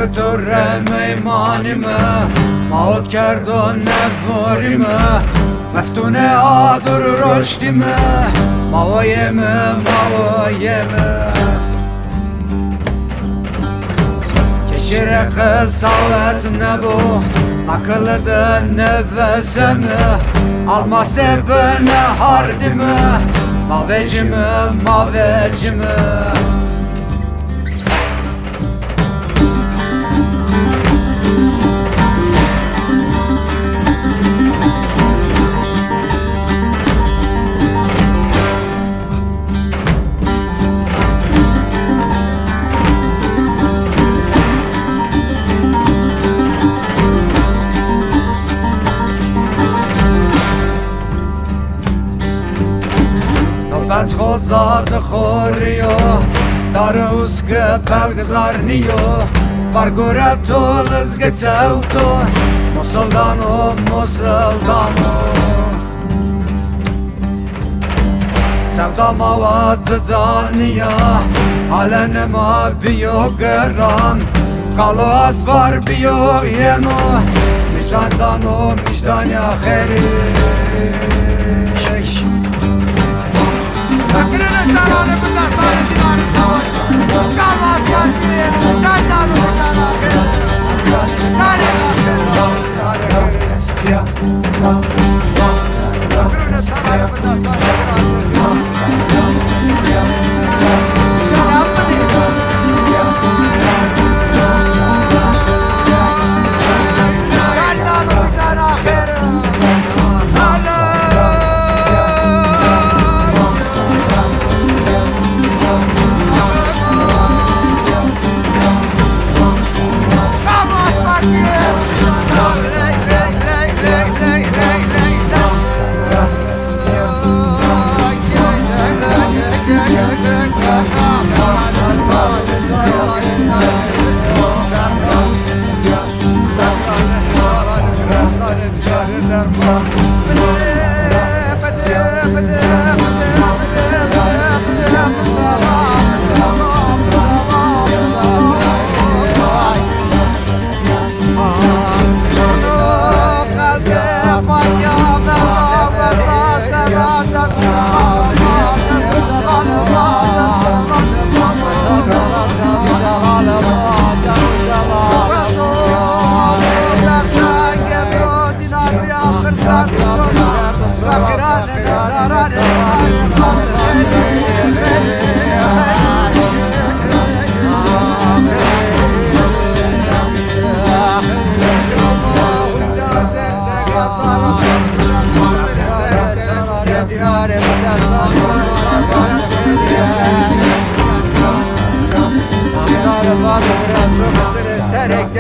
تر میمانیمه ماوت کردن نباریمه مفتونه آدر رشدیمه ماوایمه کشیر قصاوت نبو akıllıda nefesimi almazsa beni hardimi mavecimi Benz khozad khoriyo Darusk pelgzarniyo Bargorato lezgetauto Musoldano Sevda mavad zaniya Alenema biyo geran Kalo asvar biyo yeno Mijdandano mijdanya kheri Makrene tarane bunda sarı divanı savaşçı Kalmazsan diye Kaynalı bunda Serek